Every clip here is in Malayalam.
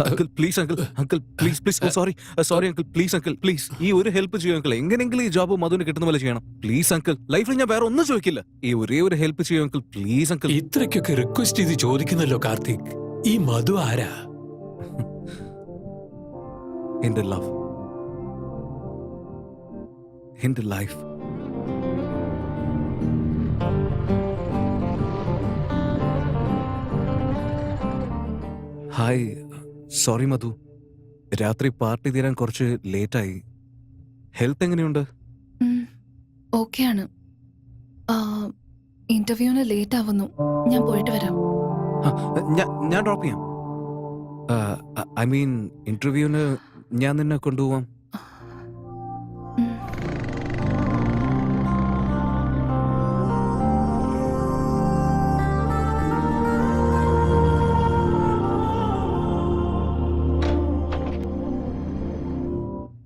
Uncle please uncle uncle please please ഓ sorry sorry uncle please uncle please ഈ ഒരു ഹെൽപ്പ് ചെയ്യും അങ്കിൾ എങ്ങനെയെങ്കിലും ഈ ജോബ് മധുവിന് കിട്ടുന്ന പോലെ ചെയ്യണം പ്ലീസ് അങ്കിൾ ലൈഫിൽ ഞാൻ വേറെ ഒന്നും ചോദിക്കില്ല ഈ ഒരേ ഒരു ഹെൽപ്പ് ചെയ്യും അങ്കിൾ പ്ലീസ് അങ്കിൾ ഇത്രയ്ക്കൊക്കെ റിക്വസ്റ്റ് ചെയ്ത് ചോദിക്കുന്നല്ലോ കാർത്തിക്. ഈ മധു ആരാ? എന്റെ ലവ് എന്റെ ലൈഫ് ഹായ് സോറി മധു രാത്രി പാർട്ടി തീരാൻ കുറച്ച് ലേറ്റായി ഹെൽത്ത് എങ്ങനെയുണ്ട് ഓക്കെയാണ്. ഇന്റർവ്യൂവിന് ലേറ്റ് ആവുന്നു. ഞാൻ പോയിട്ട് വരാം. ഞാൻ ഡ്രോപ്പ് ചെയ്യാം ഐ മീൻ ഇന്റർവ്യൂവിന് ഞാൻ നിന്നെ കൊണ്ടുപോവാം.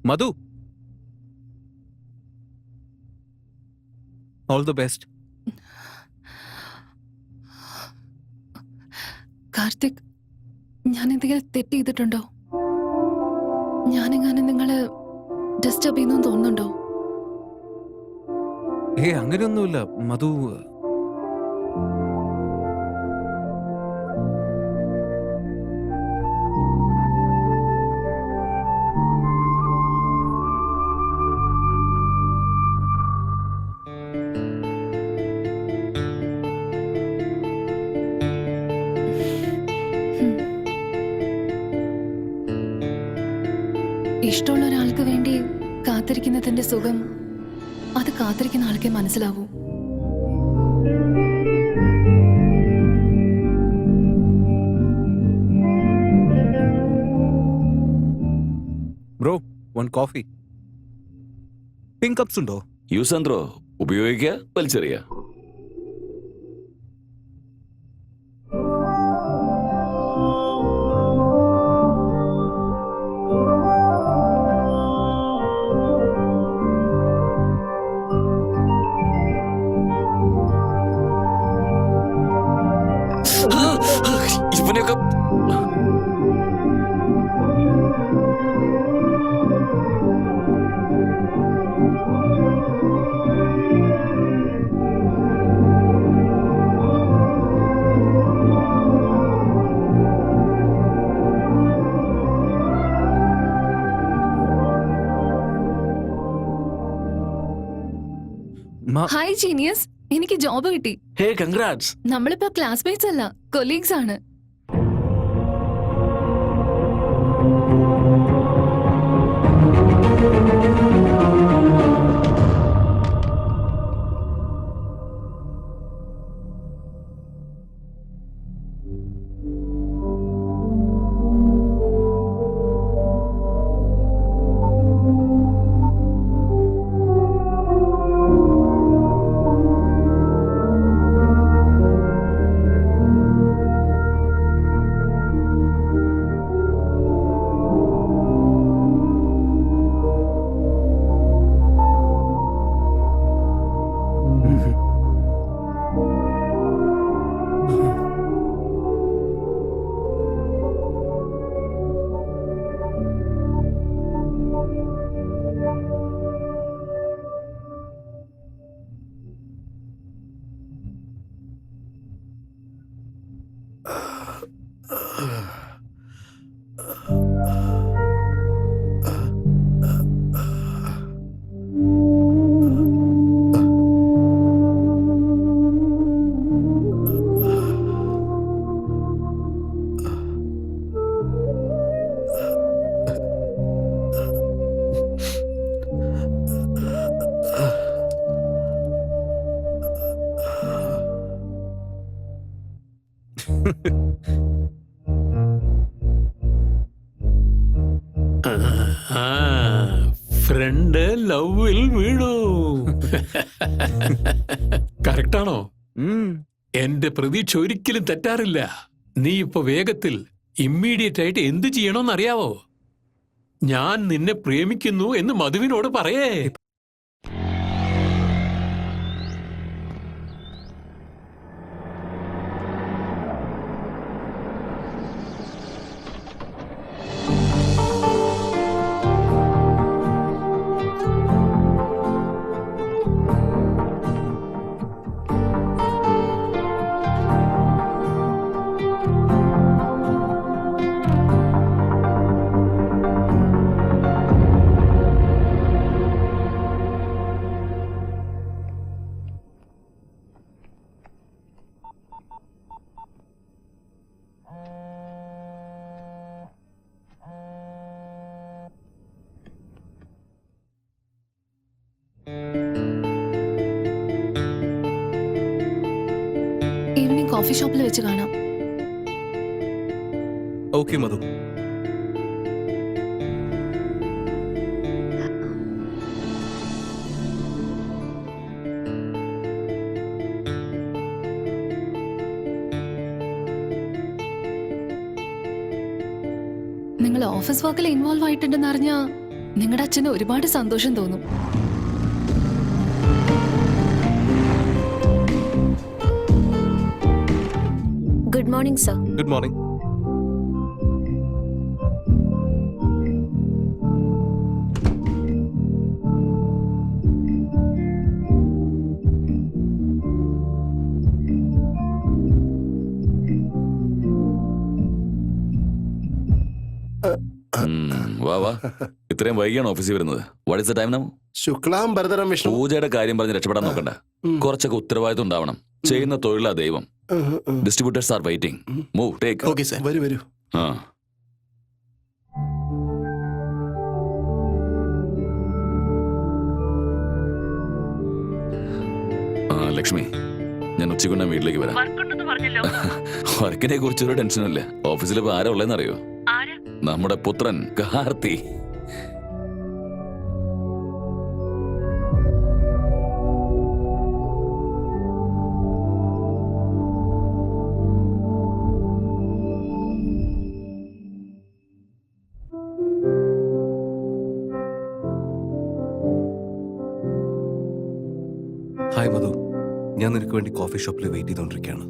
മധു ഓൾ ദ ബെസ്റ്റ്. കാർത്തിക്, ഞാൻ എന്തെങ്കിലും തെറ്റ് ചെയ്തിട്ടുണ്ടോ? ഞാനെങ്ങാനും നിങ്ങള് ഡിസ്റ്റർബ് ചെയ്യുന്നു തോന്നുന്നുണ്ടോ? അങ്ങനെയൊന്നുമില്ല മധു. ഇഷ്ടമുള്ള ഒരാൾക്ക് വേണ്ടി കാത്തിരിക്കുന്നതിന്റെ സുഖം അത് കാത്തിരിക്കുന്ന ആൾക്കേ മനസ്സിലാവൂ. Bro one coffee. Pink cups ഉണ്ടോ? യൂസ് ആൻഡ് ത്രോ, ഉപയോഗിക്കുക വലിച്ചെറിയുക. ഇവനൊക്കെ ഹായ് ജീനിയസ്, എനിക്ക് ജോബ് കിട്ടി. Hey congrats. നമ്മളിപ്പോ ക്ലാസ്മേറ്റ്സ് അല്ല, കൊലീഗ്സ് ആണ്. ഫ്രണ്ട് ലവിൽ വീണു. കറക്റ്റാണോ? എന്റെ പ്രതീക്ഷ ഒരിക്കലും തെറ്റാറില്ല. നീ ഇപ്പൊ വേഗത്തിൽ ഇമ്മീഡിയറ്റ് ആയിട്ട് എന്ത് ചെയ്യണമെന്ന് അറിയാവോ? ഞാൻ നിന്നെ പ്രേമിക്കുന്നു എന്ന് മധുവിനോട് പറയേ. കോഫി ഷോപ്പിൽ വെച്ച് കാണാം. ഓക്കെ മധു. നിങ്ങൾ ഓഫീസ് വർക്കിൽ ഇൻവോൾവ് ആയിട്ടുണ്ടെന്ന് അറിഞ്ഞാ നിങ്ങളുടെ അച്ഛന് ഒരുപാട് സന്തോഷം തോന്നും. Good morning sir. Good morning. വാ വാ, ഇത്രയും വൈകിയാണ് ഓഫീസിൽ വരുന്നത്. What is the time now? ശുക്ലാം ഭരതരം വിഷ്ണു. പൂജയുടെ കാര്യം പറഞ്ഞ് രക്ഷപ്പെടാൻ നോക്കണ്ട. കുറച്ചൊക്കെ ഉത്തരവാദിത്വം ഉണ്ടാവണം. ചെയ്യുന്ന തൊഴിലാ ദൈവം. Distributors are waiting. Move, take. Okay sir. വരൂ വരൂ. ആ ലക്ഷ്മി, ഞാൻ ഉച്ചയ്ക്ക് വീട്ടിലേക്ക് വരാം. വർക്കിനെ കുറിച്ചൊരു ടെൻഷനും ഇല്ല. ഓഫീസിൽ ഇപ്പൊ ആരാ ഉള്ളതെന്ന് അറിയോ? നമ്മുടെ പുത്രൻ കാർത്തി. ഹായ് മധു, ഞാൻ നിനക്ക് വേണ്ടി കോഫി ഷോപ്പിൽ വെയിറ്റ് ചെയ്തുകൊണ്ടിരിക്കുകയാണ്.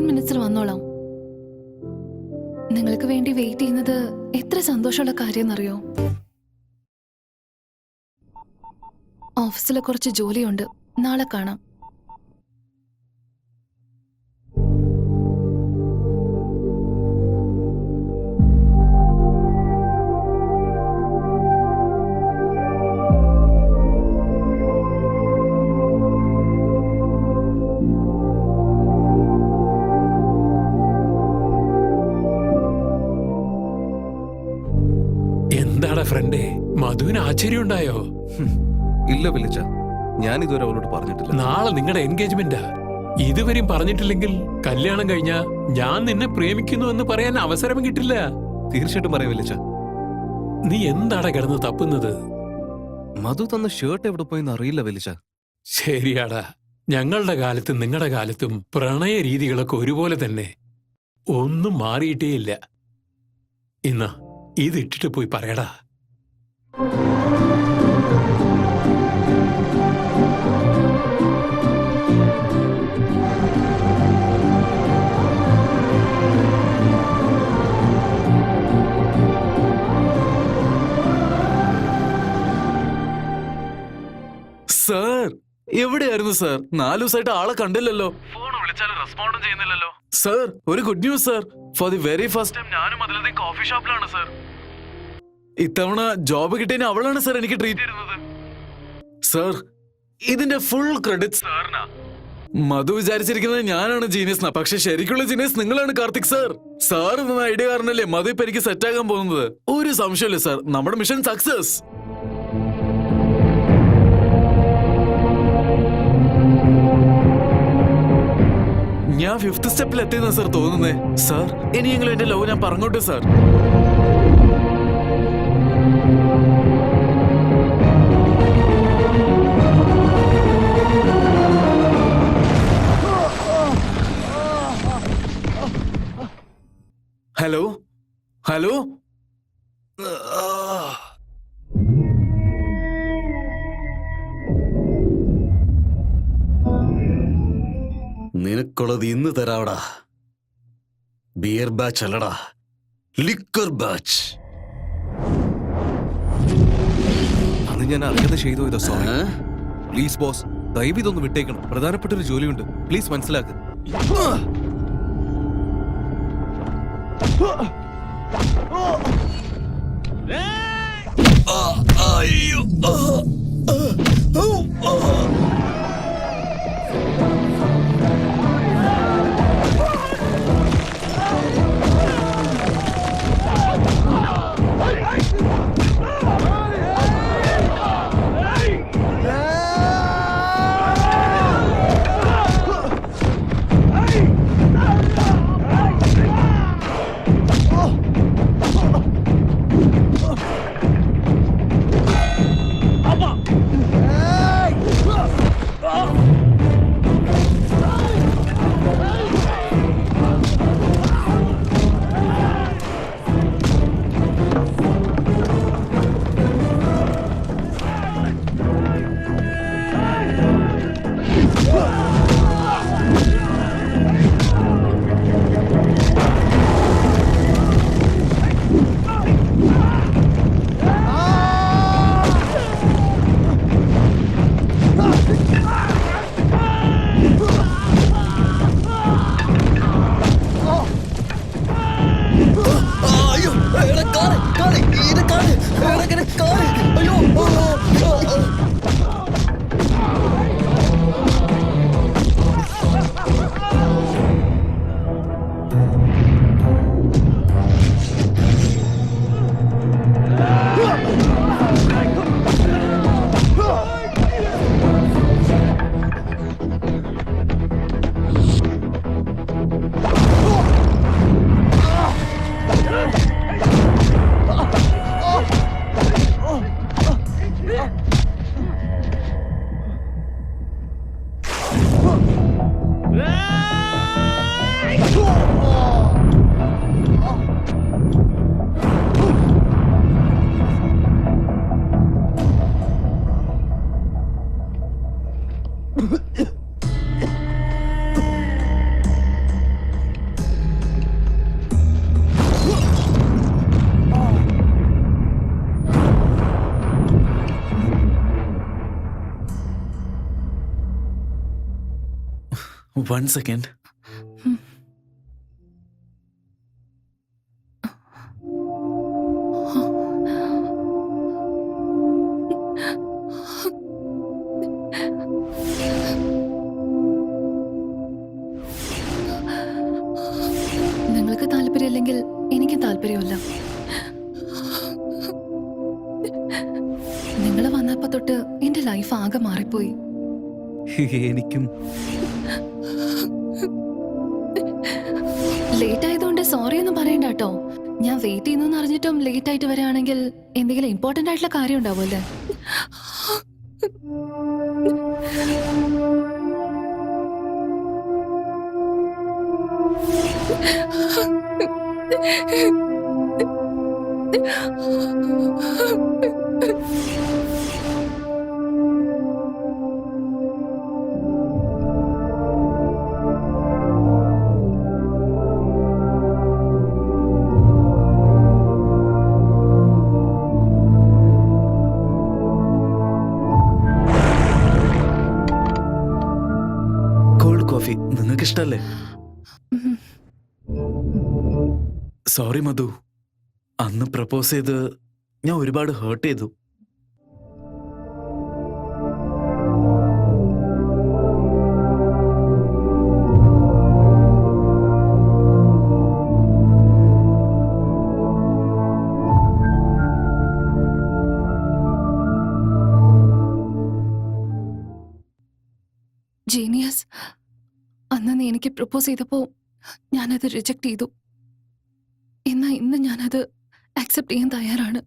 മിനിറ്റ്സിൽ വന്നോളാം. നിങ്ങൾക്ക് വേണ്ടി വെയിറ്റ് ചെയ്യുന്നത് എത്ര സന്തോഷമുള്ള കാര്യമെന്നറിയോ? ഓഫീസിലെ കുറച്ച് ജോലിയുണ്ട്. നാളെ കാണാം. എന്താടാ ഫ്രണ്ടേ, മധുവിന് ആശ്ചര്യം ഉണ്ടായോ? ഇല്ല വിളിച്ച, ഞാൻ ഇതുവരെ അവളോട് പറഞ്ഞിട്ടില്ല. നാളെ നിങ്ങളുടെ എൻഗേജ്മെന്റാ. ഇതുവരെയും പറഞ്ഞിട്ടില്ലെങ്കിൽ കല്യാണം കഴിഞ്ഞ ഞാൻ നിന്നെ പ്രേമിക്കുന്നു എന്ന് പറയാൻ അവസരം കിട്ടില്ല. തീർച്ചയായിട്ടും പറയാം വിളിച്ച. നീ എന്താടാ കിടന്ന് തപ്പുന്നത്? മധു തന്ന ഷർട്ട് എവിടെ പോയെന്ന് അറിയില്ല വിളിച്ച. ശരിയാടാ, ഞങ്ങളുടെ കാലത്തും നിങ്ങളുടെ കാലത്തും പ്രണയ രീതികളൊക്കെ ഒരുപോലെ തന്നെ. ഒന്നും മാറിയിട്ടേയില്ല. ഇന്നാ ഇതിട്ടിട്ട് പോയി പറയടാ. സാർ എവിടെയായിരുന്നു സാർ? 4 ദിവസമായിട്ട് ആളെ കണ്ടില്ലല്ലോ. ഫോൺ വിളിച്ചാലും റെസ്പോണ്ടും ചെയ്യുന്നില്ലല്ലോ. സാർ, ഒരു good news sir. For the very first time ഞാനും അതിലത്തെ കോഫി ഷോപ്പിലാണ് സാർ. ഇത്തവണ ജോബ് കിട്ടിയതിന് അവളാണ് സാർ എനിക്ക് ട്രീറ്റ് ചെയ്യുന്നത്. സാർ, ഇതിന്റെ ഫുൾ ക്രെഡിറ്റ് സാറിനാ. മധു വിചാരിച്ചിരിക്കുന്നത് ഞാനാണ് ജീനിയസ്, പക്ഷെ ശരിക്കുള്ള ജീനിയസ് നിങ്ങളാണ് കാർത്തിക് സാർ. സാർ എന്ന ഐഡിയ കാരണല്ലേ മധു ഇപ്പൊ എനിക്ക് സെറ്റ് ആകാൻ പോകുന്നത്. ഒരു സംശയമില്ല സാർ, നമ്മുടെ മിഷൻ സക്സസ്. ഞാൻ 5th സ്റ്റെപ്പിൽ എത്തിയെന്നാ സാർ തോന്നുന്നേ. സാർ, ഇനിയെങ്കിലും എന്റെ ലവ് ഞാൻ പറഞ്ഞോട്ടെ സാർ. ഹലോ ഹലോ, നിനക്കുള്ളത് ഇന്ന് തരാവടാ. ബിയർ ബാച്ച് അല്ലടാ, ലിക്കർ ബാച്ച്. അന്ന് ഞാൻ അറിയാതെ ചെയ്തു ഇതോ. സോറി പ്ലീസ് ബോസ്, ദയവ് ഇതൊന്ന് വിട്ടേക്കണം. പ്രധാനപ്പെട്ട ഒരു ജോലിയുണ്ട്, പ്ലീസ് മനസ്സിലാക്ക്. One second. നിങ്ങൾക്ക് താല്പര്യമില്ലെങ്കിൽ എനിക്ക് താല്പര്യമില്ല. നിങ്ങൾ വന്നപ്പോ തൊട്ട് എന്റെ ലൈഫ് ആകെ മാറിപ്പോയി. എനിക്കും ലേറ്റ് ആയതുകൊണ്ട് സോറി ഒന്നും പറയണ്ട കേട്ടോ. ഞാൻ വെയിറ്റ് ചെയ്യുന്നു അറിഞ്ഞിട്ടും ലേറ്റ് ആയിട്ട് വരികയാണെങ്കിൽ എന്തെങ്കിലും ഇമ്പോർട്ടന്റ് ആയിട്ടുള്ള കാര്യം ഉണ്ടാവുമല്ലേ? കോൾഡ് കോഫി നിങ്ങൾക്ക് ഇഷ്ടല്ലേ? സോറി മധു, അന്ന് പ്രപ്പോസ് ചെയ്ത് ഞാൻ ഒരുപാട് ഹേർട്ട് ചെയ്തു. ജീനിയസ്, അന്ന് നീ എനിക്ക് പ്രപ്പോസ് ചെയ്തപ്പോ ഞാനത് റിജക്ട് ചെയ്തു. എന്നാ ഇന്ന് ഞാനത് ആക്സെപ്റ്റ് ചെയ്യാൻ തയ്യാറാണ്.